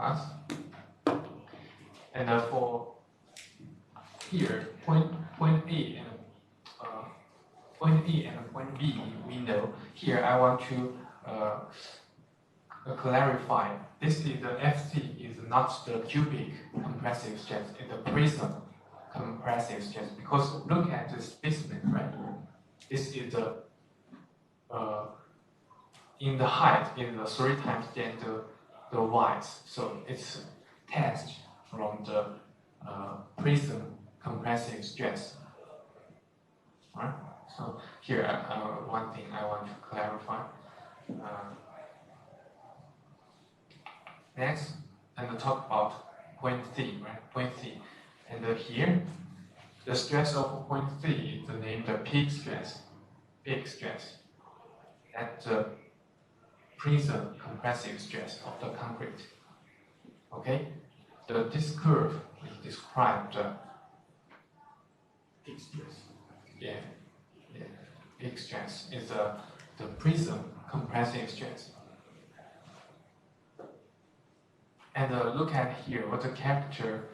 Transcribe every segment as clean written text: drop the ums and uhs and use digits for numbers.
plus. And for here, point A and point A and point B, we know. Here I want to clarify. This is the FC is not the cubic compressive stress, it's the prism compressive stress. Because look at the specimen, right? This is the in the height is the 3 times than the width. So it's test from the prism compressive stress. Right? So here, one thing I want to clarify. Next, and talk about point C, right? Point C. And here, the stress of point C is named the peak stress. Peak stress. At the prism compressive stress of the concrete. Okay? This curve is described peak stress. Yeah. Peak stress is the prism compressive stress. And look at here what the capture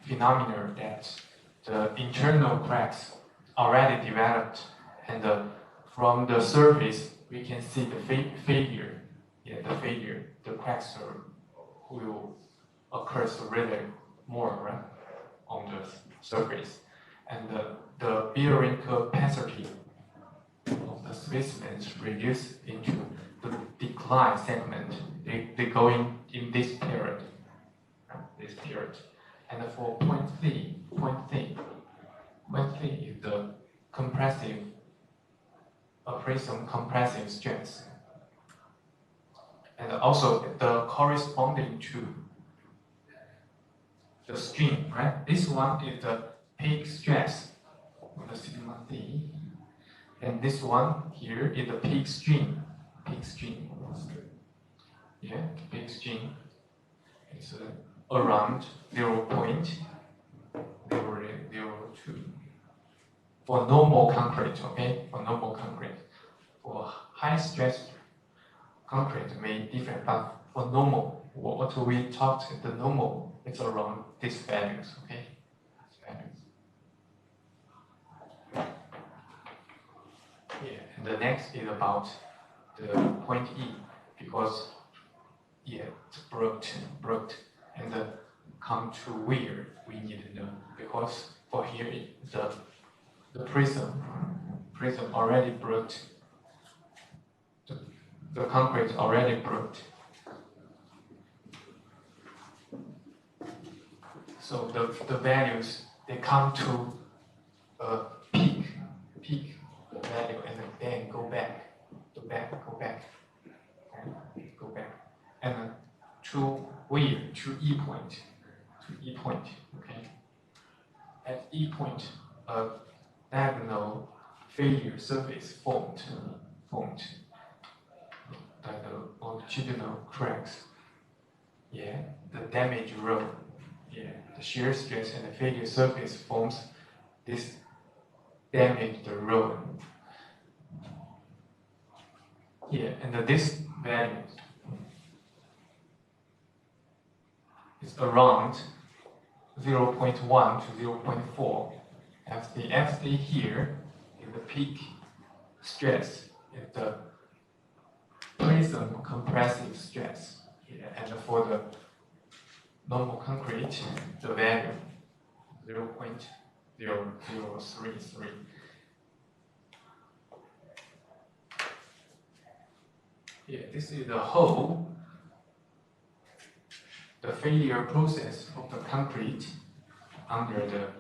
phenomena that the internal cracks already developed, and from the surface we can see the failure. Yeah, the failure. The cracks will occur really more, right, on the surface, and the bearing capacity of the specimens reduce into the decline segment. They go in this period, And for point C is the compressive, prism compressive stress, and also the corresponding to the strain, right? This one is the peak stress of the sigma C, and this one here is the peak strain. Yeah, peak strain is around 0.002 for normal concrete. Okay, for normal concrete. For high stress concrete may differ, but for normal, what we talked, the normal is around these values. Okay, these values. Yeah, and the next is about the point E, because it's broke, and come to where we need to know, because for here the prism already broke. The concrete already broke. So the values, they come to a peak value, and then go back, and to where? To E point. Okay. At E point, a diagonal failure surface formed. The longitudinal cracks. Yeah, the damage row. Yeah, the shear stress and the failure surface forms this damaged row. Yeah, and this value is around 0.1 to 0.4. The FC here is the peak stress, is the prism compressive stress. Yeah, and for the normal concrete, the value 0.0033. Yeah, this is the whole, the failure process of the concrete under the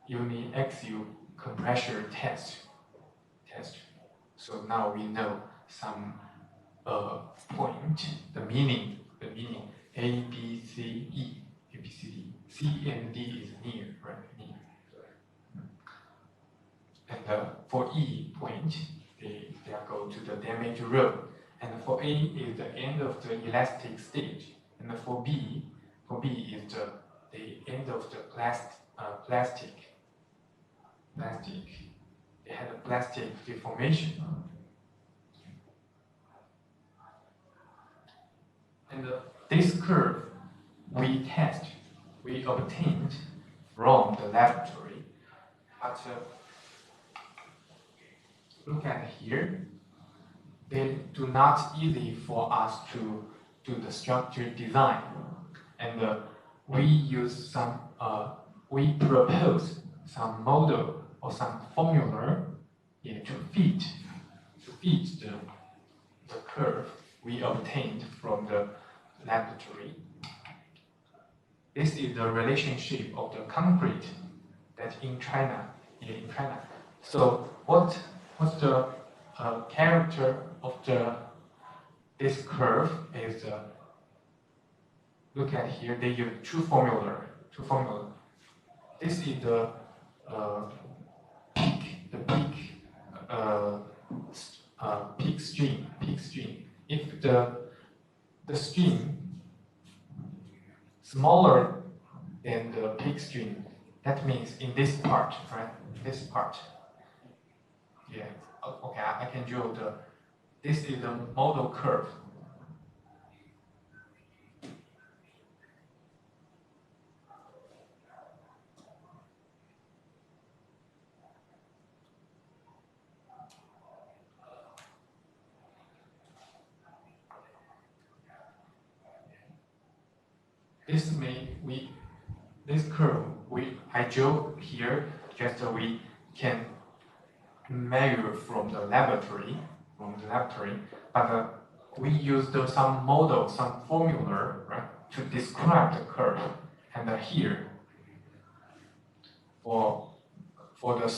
uni-axial compression test. So now we know some point, the meaning A, B, C, E, A, B, C, D. C and D is near, right? Near. And for E point, they go to the damage row. And for A is the end of the elastic stage. And for B is the end of the plastic. It had a plastic deformation. And this curve we obtained from the laboratory. But look at here, they do not easy for us to do the structure design. And we use some, we propose some model or some formula to fit the curve we obtained from the laboratory. This is the relationship of the concrete that in China. So what's the character of this curve is look at here. They use two formula. This is the peak stream. If the stream smaller than the peak stream, that means in this part, right? This part. Yeah. Okay, I can draw this is the model curve. This curve I drew here just we can measure from the laboratory, but we used some model, some formula, right, to describe the curve. And here for the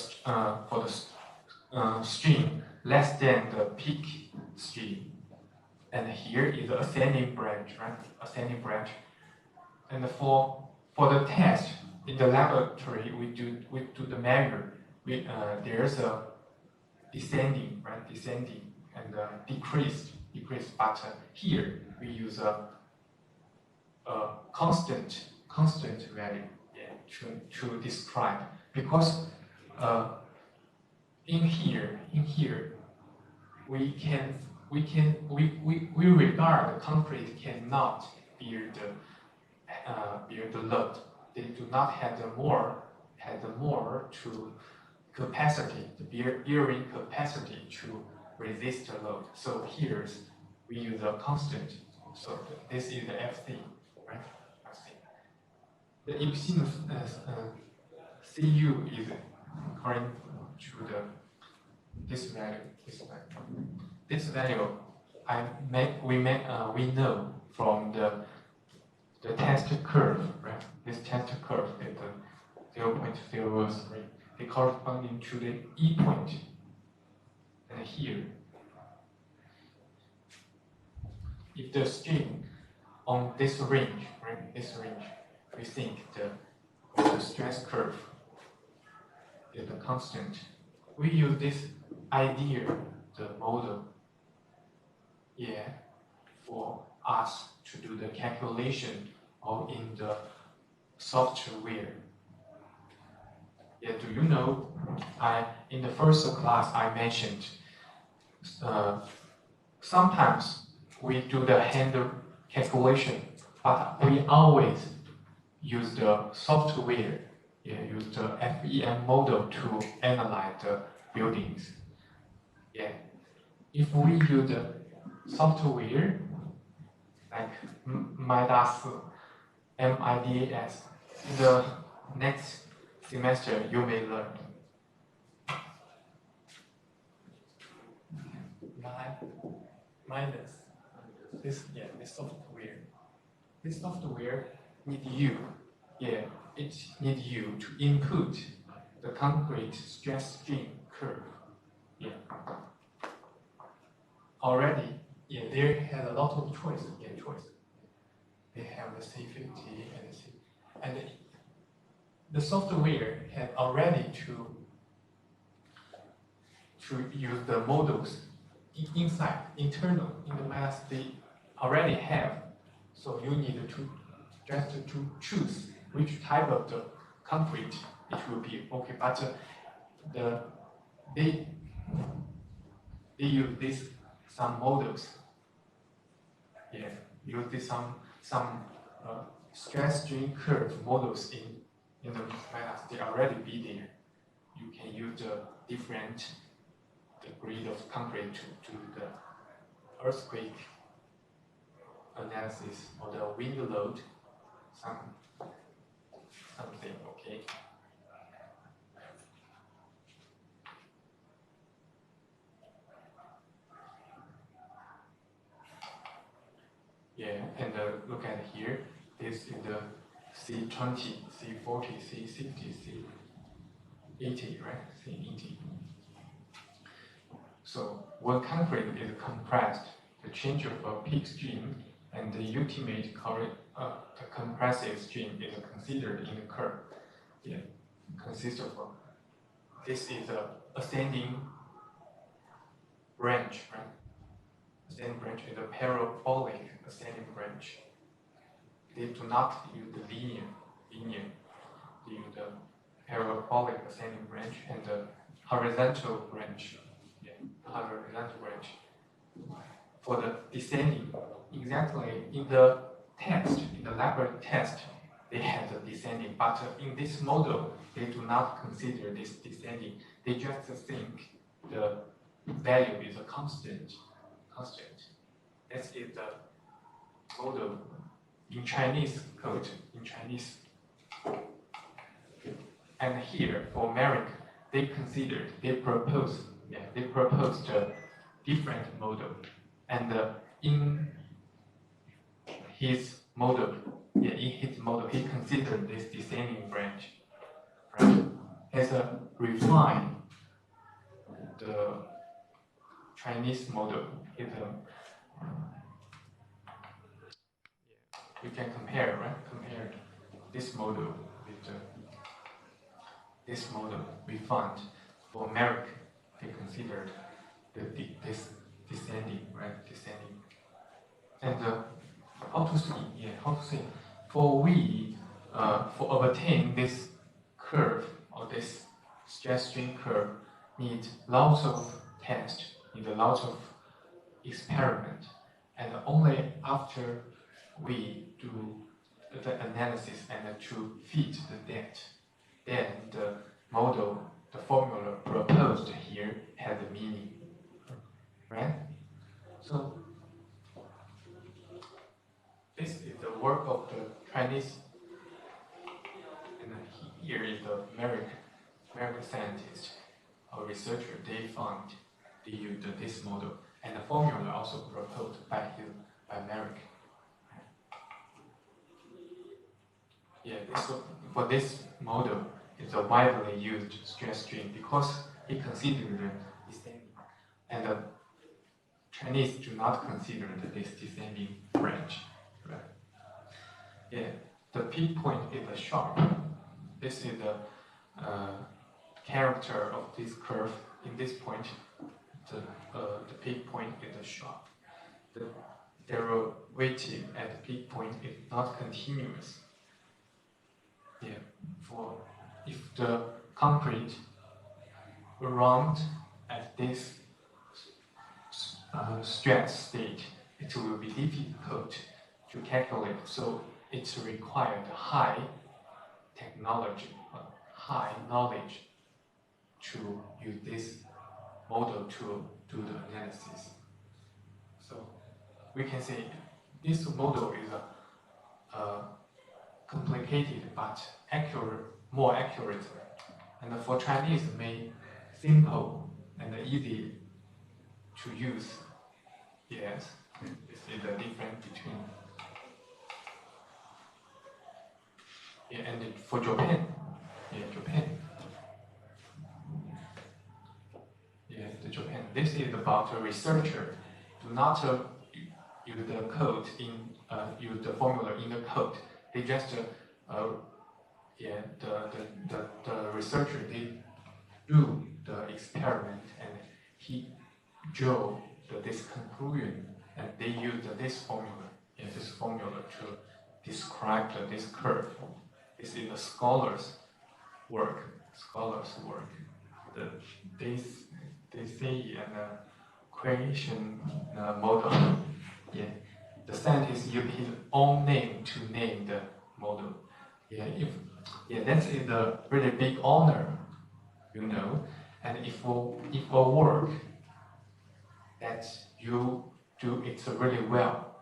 stream less than the peak stream, and here is the ascending branch, right? Ascending branch. And for the test in the laboratory, we do the measure. There's a descending, right? Descending and decreased. But here we use a constant value to describe, because in here we regard the concrete cannot bear the load. They do not have the more to capacity, the bearing capacity to resist the load. So here we use a constant. So this is the FC, right? FC. The epsilon Cu is according to this value. This value we know from the test curve, right? This test curve is 0.03. They corresponding to the E point. And here, if the stream on this range, right? This range, we think the stress curve is a constant. We use this idea, the model, for us to do the calculation or in the software. Do you know, in the first class I mentioned, sometimes we do the hand calculation, but we always use the software, use the FEM model to analyze the buildings. If we use the software, like MIDAS, in the next semester you may learn. Minus this software. This software need you to input the concrete stress strain curve. Already, they had a lot of choice. They have the C50 and the software had already to use the models internal in the math they already have. So you need to just to choose which type of the concrete it will be. Okay, but they use some models. use some stress strain curve models in the math. They already be there. You can use the different degree of concrete to do the earthquake analysis or the wind load, something, okay? Yeah, and look at here. This is the C20, C40, C60, C80, right? C80. So when concrete is compressed, the change of a peak strain and the ultimate the compressive strain is considered in the curve. Yeah, consists of this is a ascending branch, right? Ascending branch is a parabolic ascending branch. They do not use the linear. They use the parabolic ascending branch and the horizontal branch. Yeah, horizontal branch. For the descending, exactly in the test, in the laboratory test, they had the descending, but in this model, they do not consider this descending. They just think the value is a constant. This is the model in Chinese code, And here, for America, they proposed a different model. And in his model, he considered this descending branch, right, as a refine the Chinese model. We can compare, right? Compare this model with this model we found for America. They considered this descending, right? Descending. And how to see? For obtain this curve or this stress strain curve, need lots of tests, need lots of experiment, and only after we do the analysis and to fit the data, then the model, the formula proposed here has a meaning, right? So this is the work of the Chinese, and here is the American scientist or researcher. They used this model, and the formula also proposed by Merrick. Yeah, for this model, it's a widely used stress strain because it considered descending, and the Chinese do not consider this descending branch, right? Yeah, the peak point is a sharp. This is the character of this curve. In this point, the peak point is a sharp. The derivative at the peak point is not continuous. Yeah, if the concrete around at this stress state, it will be difficult to calculate. So it required high technology, high knowledge to use this model to do the analysis. So we can say this model is a complicated but more accurate, and for Chinese, made simple and easy to use. Yes, this is the difference between. Yeah, and for Japan, Japan. This is about a researcher. Do not use the code use the formula in the code. They just the researcher did do the experiment and he drew this conclusion, and they used this formula to describe this curve. This is a scholar's work. They say an creation model. Yeah, the scientist use his own name to name the model. That is a really big honor, you know. And if a work that you do it really well,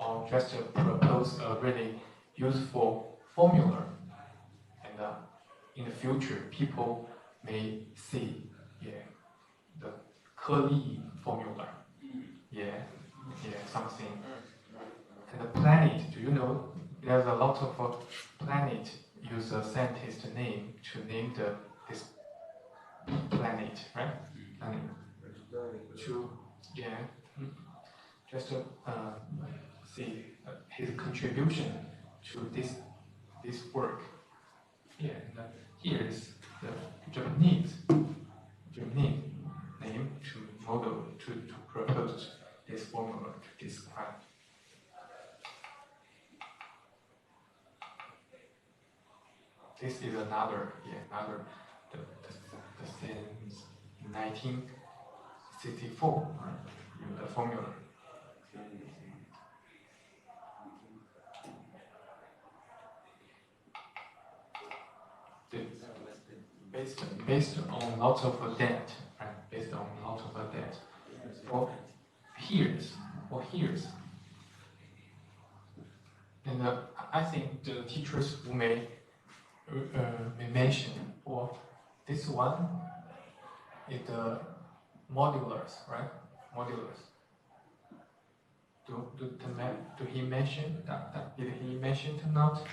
or just propose a really useful formula, and in the future people may see, the Curly formula, something. And the planet, do you know there's a lot of planet use a scientist name to name this planet, right? And to just to see his contribution to this work. And here is the Japanese name to model to propose this formula to describe. This is another the since 1964, the formula. Based on lots of data, right? Based on lots of data. For years. And I think the teachers who may mention, or this one is the modulars, right? Modulars. Do he mention that? Did he mention it or not?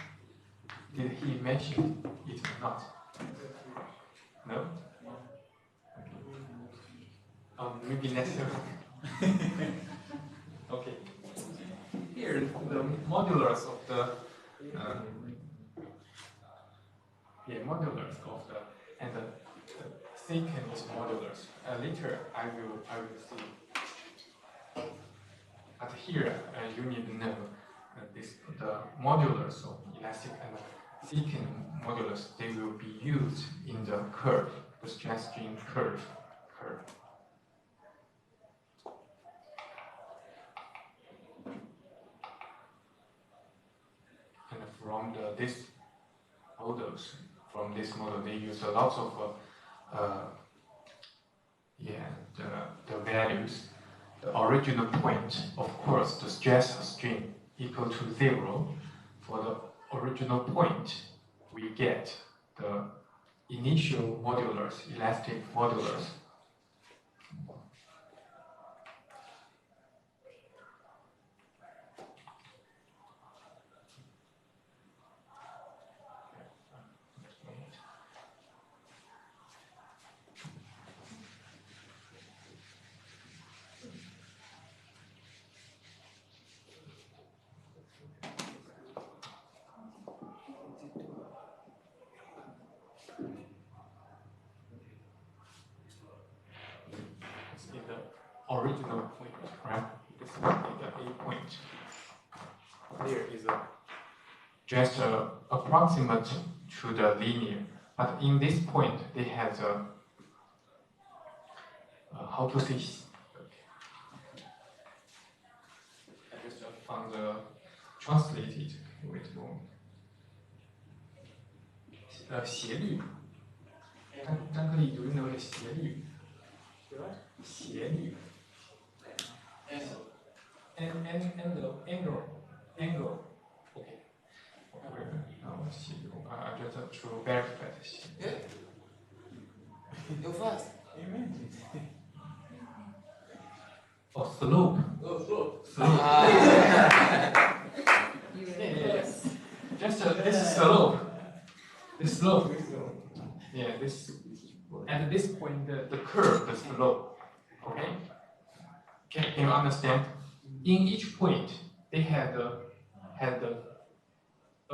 Did he mention it or not? No? Maybe next time. Okay. Here, the modulars of the modulars of the and the secant modulars. Later, I will see. But here, you need to know the modulars of elastic and secant modulus, they will be used in the curve, the stress strain curve. And from this model, they use a lot of the values. The original point, of course, the stress strain equal to 0. For the original point, we get the initial modulus, elastic modulus. Original point, right? This is the A point. There is just approximate to the linear, but in this point they have how to say? I just found translated. Wait a moment. 斜率。张克力 ，do you know the 斜率？斜率。Angle. Okay. Now let's see. I just have to verify this. You're fast. Oh, slope. Slope. Just this is slope. This slope. Yeah, this. At this point, the curve, the slope. Okay. Can you understand? In each point, they had a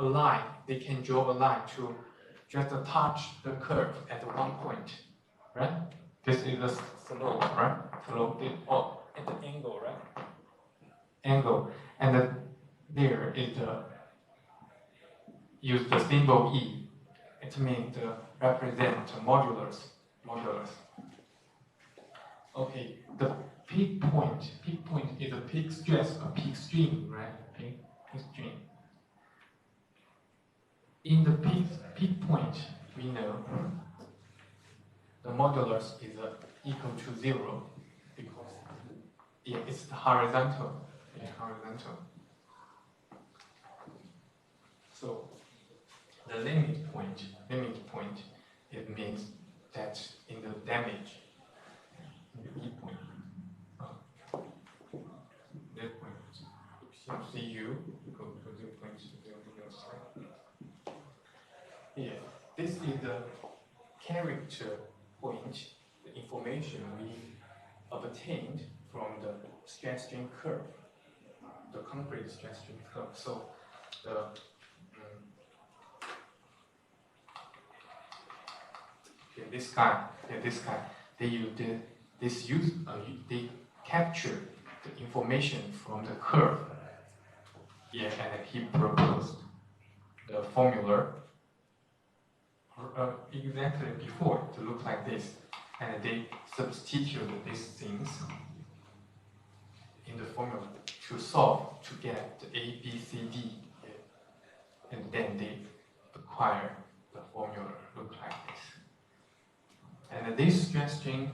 line. They can draw a line to just touch the curve at one point, right? This is the slope, right? Slope at the angle, right? Angle, and there is use the symbol E. It means represent modulus. Okay, peak point is a peak stress, a peak strain, right? Peak strain. In the peak point, we know the modulus is equal to 0 because it's horizontal. Yeah, horizontal. So the limit point, it means that in the damage, in the peak point, that point, CU equal to 0.007. Yeah, this is the character point, the information we obtained from the stress strain curve, the concrete stress strain curve. So the this guy, they capture the information from the curve. Yeah, and he proposed the formula exactly before to look like this, and they substitute these things in the formula to solve to get the A, B, C, D, yeah. And then they acquire the formula look like this. And this stress strain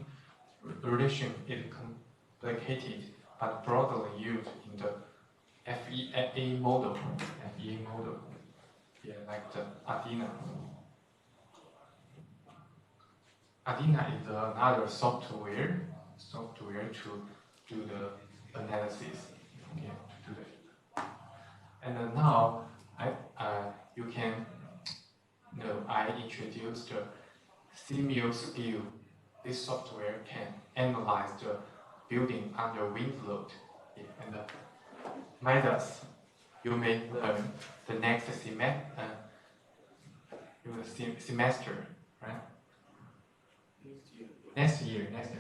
relation is complicated but broadly used in the FEA model. Yeah, like the ADINA. ADINA is another software to do the analysis. Okay, to do that. And now you can know I introduced the SimulScale. This software can analyze the building under wind load. Yeah, and methods you may learn the next semester, right? Next year. Next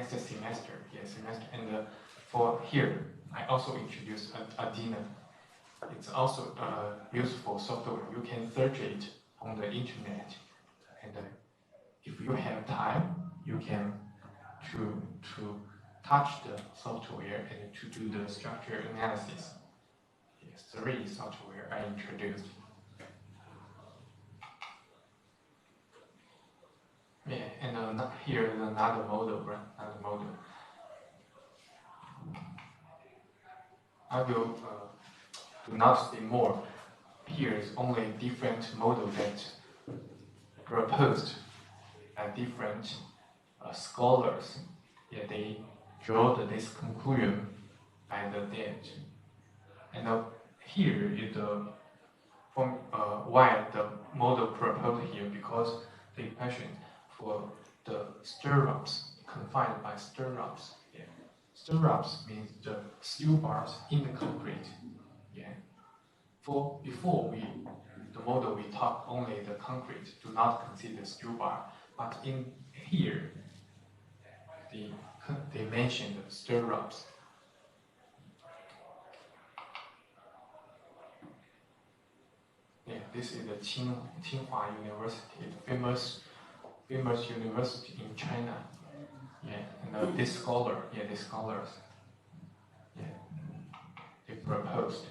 semester, semester. And for here, I also introduced ADINA. It's also a useful software. You can search it on the internet, and if you have time, you can to touch the software and to do the structure analysis. Yes, 3 software I introduced. Yeah, and here is another model, right? Another model. I will do not say more. Here is only different model that proposed by different scholars. Yeah, they draw this conclusion by the date. And here is the why the model proposed here, because the equation for the stirrups confined by stirrups. Yeah. Stirrups means the steel bars in the concrete. Yeah. For before the model we talk only the concrete, do not consider steel bar. But in here, they mentioned the stirrups. Yeah, this is the Tsinghua University, famous university in China. Yeah, and this scholars, yeah, they proposed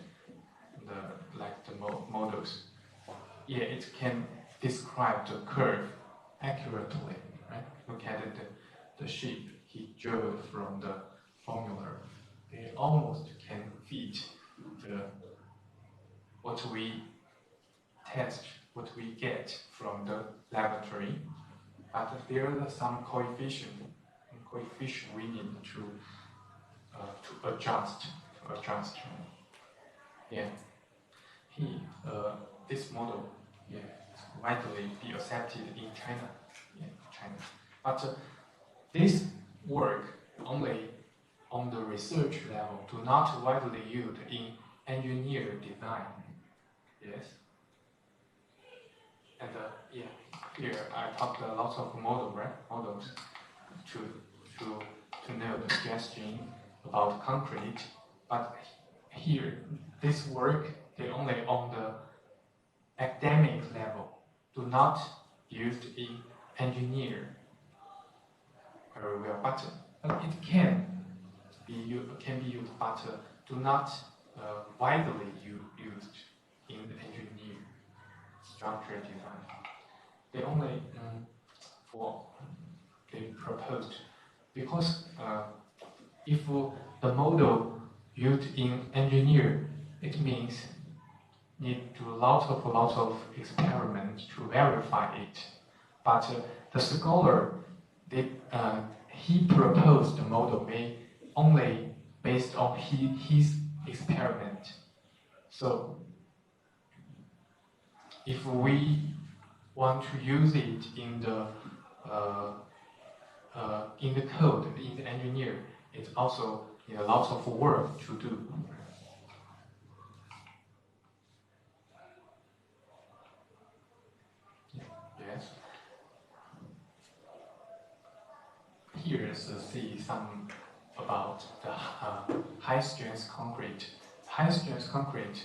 the models. Yeah, it can describe the curve accurately, right? Look at the shape he drew from the formula. They almost can fit what we test, what we get from the laboratory, but there are some coefficient we need to adjust. Yeah, this model, yeah, widely be accepted in China. Yeah, China. But this work only on the research level, do not widely used in engineer design. Yes. And yeah, here I talked a lot of models to know the suggestion about concrete, but here this work they only on the academic level, do not used in engineer very well. But It be used, but do not widely used in the engineer structure design. They only they proposed because if the model used in engineer, it means need to lots of experiments to verify it. But the scholar, he proposed the model only based on his experiment. So if we want to use it in the code, in the engineer, it also needs a lot of work to do. Yes. Here, see some about the high strength concrete. High strength concrete,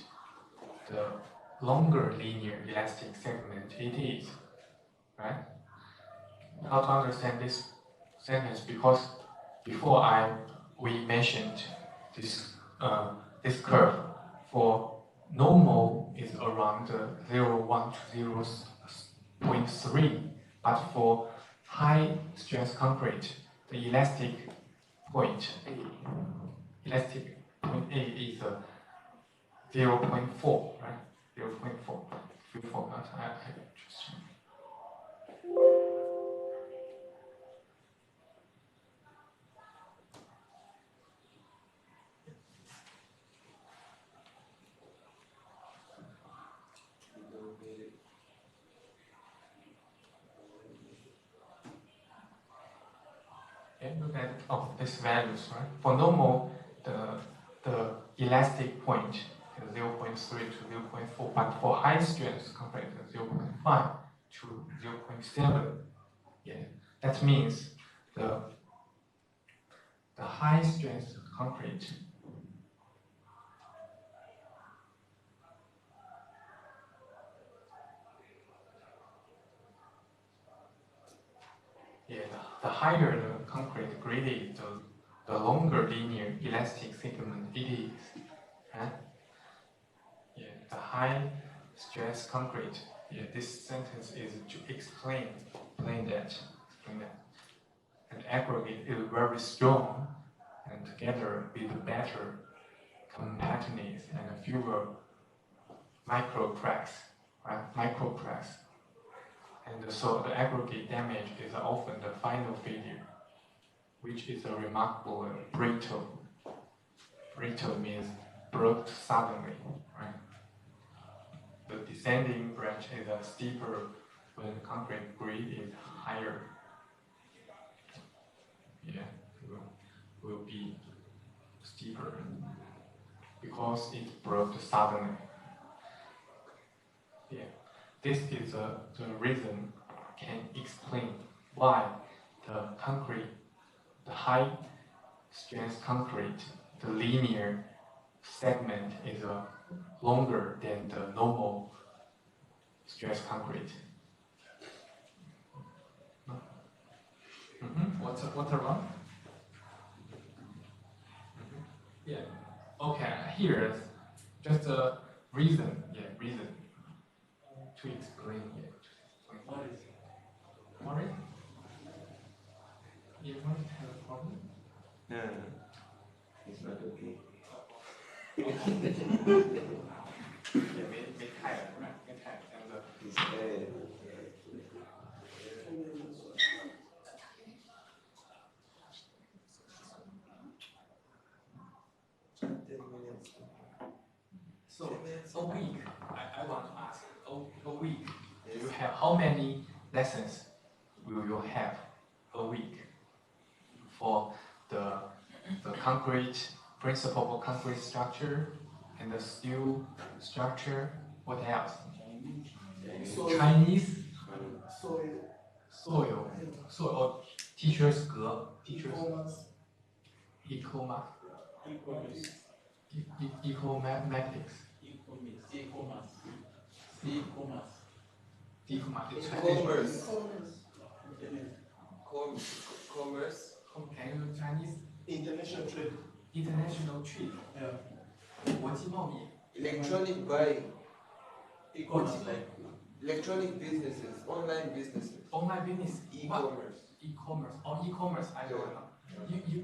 the longer linear elastic segment it is, right? How to understand this sentence? Because before we mentioned this this curve for normal is around 0.1 to 0.3, but for high stress concrete, the elastic point A is 0.4, right? 0.4. If you forgot, I just. Okay, look at these values, right? For normal, the elastic point is 0.3 to 0.4, but for high strength concrete, 0.5 to 0.7. Yeah, that means the high strength concrete the higher the concrete grade is, the longer linear elastic segment it is. Right? Yeah, the high stress concrete. Yeah, this sentence is to explain that. And aggregate is very strong, and together with better compactness and fewer micro cracks, right? Micro cracks. And so the aggregate damage is often the final failure, which is a remarkable brittle. Brittle means broke suddenly, right? The descending branch is steeper when concrete grade is higher. Yeah, will be steeper because it broke suddenly. Yeah, this is the reason can explain why the high strength concrete, the linear segment is longer than the normal stress concrete. No? What's wrong? Yeah. Okay. Here's just a reason. Yeah, reason to explain. Yeah. What is it? What is it? You want to have a problem? No, it's not okay. Yeah, make tired, right? Make tired. And It's bad. so a week. I want to ask. A week. Do you have how many lessons will you have a week for the concrete principle of concrete structure and the steel structure? What else? Chinese soil or teacher's eco-mathematics. E-commerce. Commerce. Can you Chinese International trade. international trade? Yeah. 国际贸易 Electronic buying, E-commerce like electronic businesses, online businesses, online business e-commerce. e-commerce e-commerce I don't know.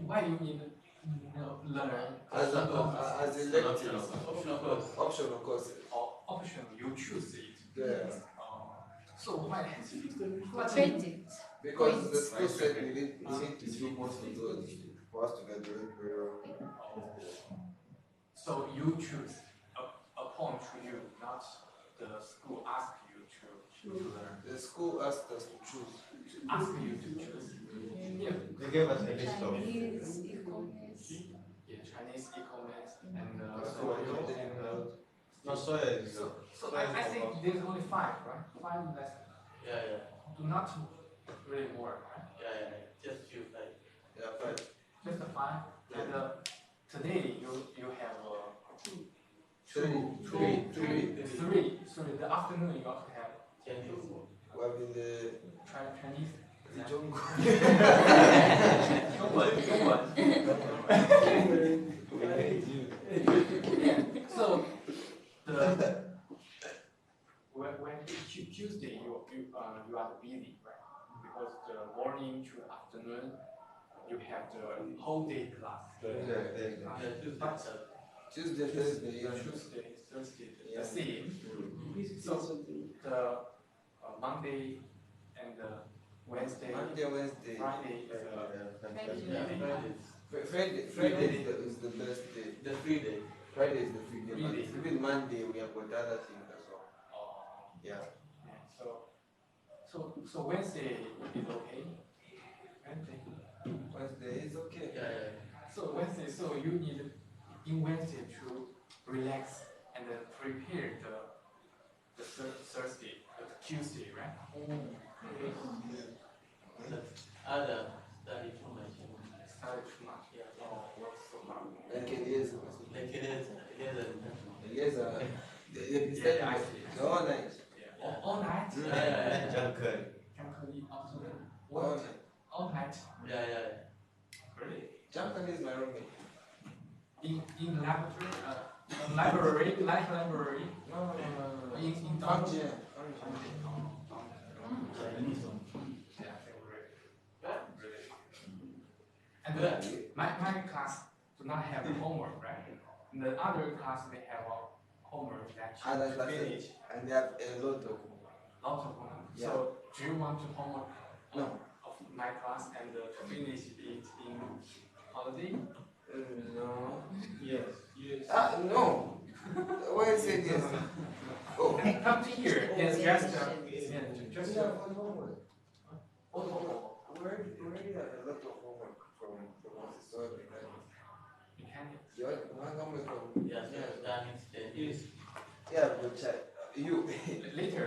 Why you need learn As electives, optional course. optional courses. or option you choose it. Yeah. So why Credit. Because the school said we need to do most of those for us to graduate very well. So you choose upon to you, not the school ask you to learn. The school asked us to choose. Ask you to choose. Yeah. They gave us a list of Chinese, e-commerce. Yeah, Chinese e-commerce and That's soil what I and think. no soya is so I think there's only 5, right? 5 lessons. Yeah. Do not really more, right? Yeah. Just choose like. Yeah, but Just the 5. And today you have three. So in the afternoon you also have Chinese. we have in the Chinese. jungle. 中文 So when Tuesday you are busy, right? Because the morning to afternoon you have the whole day class. Tuesday, Thursday, yeah. Tuesday, Thursday, Yeah. the same. So the Monday and Wednesday, Monday, Wednesday. Friday, Friday is the best day. The free day. Friday is the free day. Free day. Even Monday we have got other things as well. Yeah. So Wednesday is okay. Wednesday is okay. Yeah. So Wednesday, so you need in Wednesday to relax and then prepare the Thursday, the Tuesday, right? The other study too much. Study too much. Yeah. Oh, work so hard. Like it is. Like it is. Yes, Yeah, I see. the all night. Yeah. All night. Yeah. junk curry. All night. All night. Yeah. Really? Junkan is my roommate. In laboratory, library, like library. No. In Function. Chinese one. And my class do not have homework, right? And the other class they have homework that Other you classes. finish And they have a lot of lots of homework. Yeah. So do you want to homework No. of my class and to finish it in holiday? No. Yes. No. Why is it yes? Oh. Come to here. It's just Just have homework. We already have a lot of homework from Montessori, right? mechanics. You want homework from? Yeah. That means that is. Yeah, but you. Later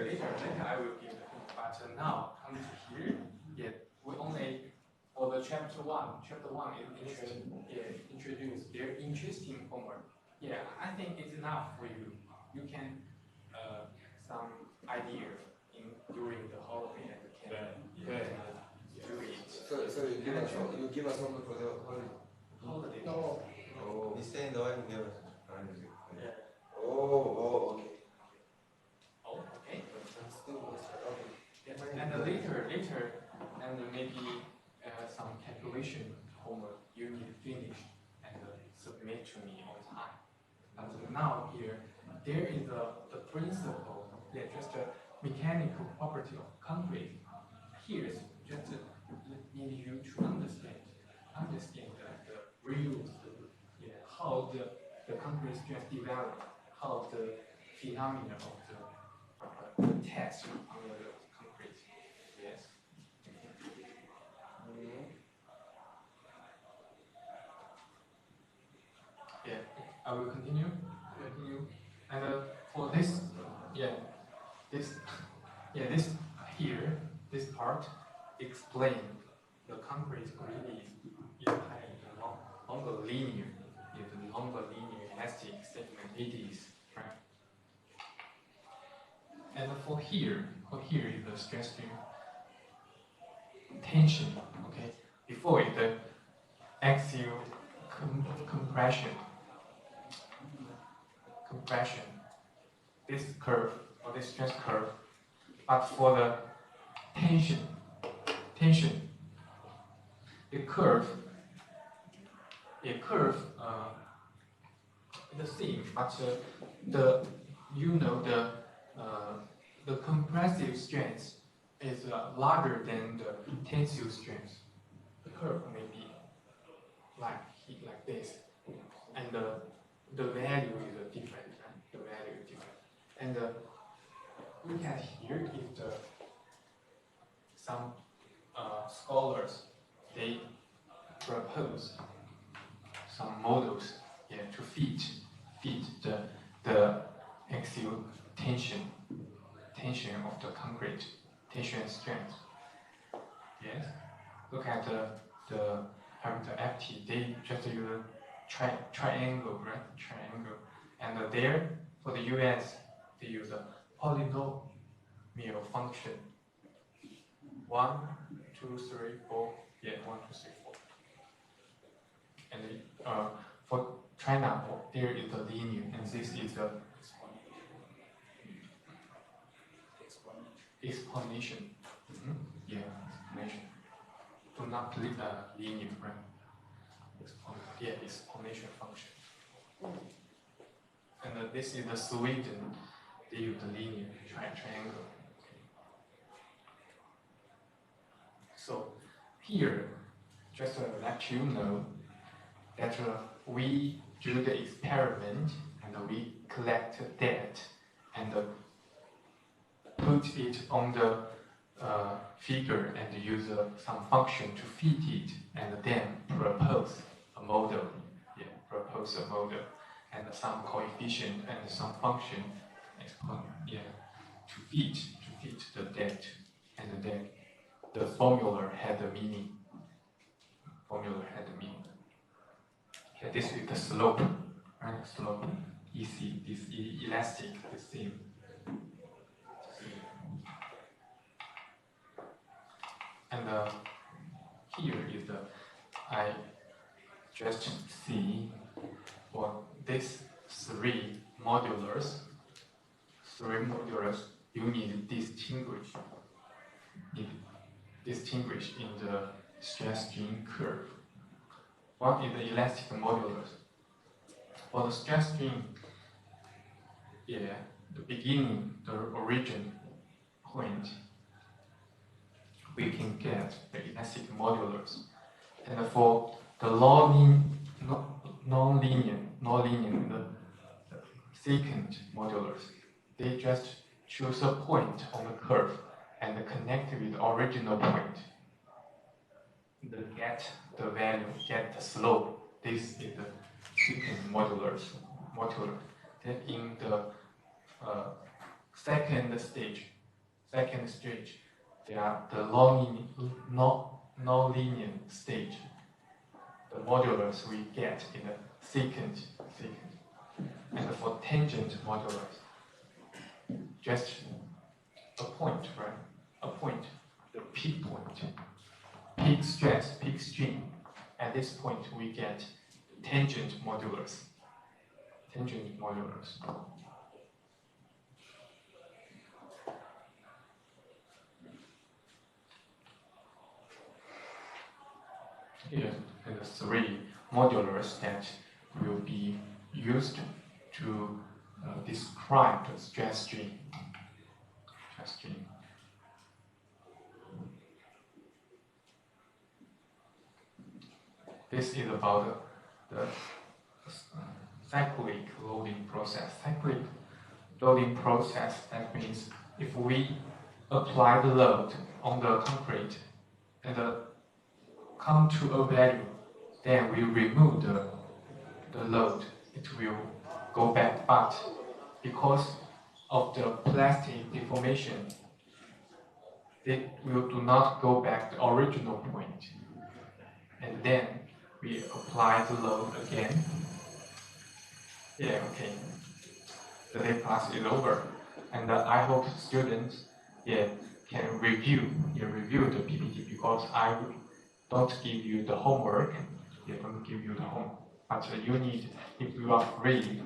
I will give the homework. But now come to here. Yeah, we only for the chapter 1. Chapter 1 is introduce their interesting homework. Yeah, I think it's enough for you. You can some idea during the holiday and can do it. So you give us homework for the holiday. Holiday. Oh. He's saying the one who gave us. Yeah. Oh, okay. Oh, okay. Okay. And later, and maybe some calculation homework you need to finish and submit to me on time. And now here, there is the principle, just a mechanical property of concrete. Here is just need you to understand the rules, how the concrete strength develop, how the phenomena of the test on the concrete. Yes. Yeah, I will continue. And for this here, this part explain the concrete really is longer linear, elastic segment it is, right? And for here is the stress strain tension. Okay, before it compression, this curve or this stress curve, but for the tension, the curve is the same, but the compressive strength is larger than the tensile strength. The curve may be like this, and the value is different. Right? The value is different, and look at here is some scholars they propose some models to fit the axial tension of the concrete, tension and strength. Yes, look at the parameter ft. They just use a triangle, right? Triangle, and there for the US they use a polynomial function. 1, 2, 3, 4. Yeah, 1, 2, 3, 4. And for China, there is the linear, and this is the explanation. Yeah, explanation. Do not linear, right? Explanation function. And this is the Sweden. They use the linear triangle. So here, just to let you know that we do the experiment and we collect data and put it on the figure and use some function to fit it and then propose a model. Yeah, propose a model and some coefficient and some function to fit the depth, and then the formula had a meaning. Yeah, this is the slope, right? Slope, EC, this elastic, the same. And here is I just see for these three modulars, you need distinguish in the stress strain curve. One is the elastic modulus. For the stress strain, the beginning, the origin point, we can get the elastic modulus. And for the non-linear, the secant modulus, they just choose a point on the curve and connect with the original point. Get the value, get the slope. This is the secant modulus. Then in the second stage, they are the non-linear stage. The modulus we get in the secant. And for tangent modulus, just a point, right? A point, the peak point, peak stress, peak strain. At this point, we get tangent modulus. Here are the three modulars that will be used to describe the stress strain. This is about the cyclic loading process. Cyclic loading process, that means if we apply the load on the concrete and come to a value, then we remove the load, it will go back. But because of the plastic deformation, it will do not go back to the original point. And then we apply the load again. Yeah, okay. The day class is over. And I hope students can review the PPT, because I don't give you the homework. Don't give you the homework. but you need, if you are free,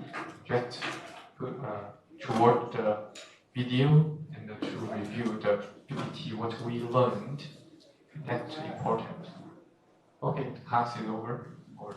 just to watch the video and to review the PPT, what we learned. That's important. Okay, class is over. Or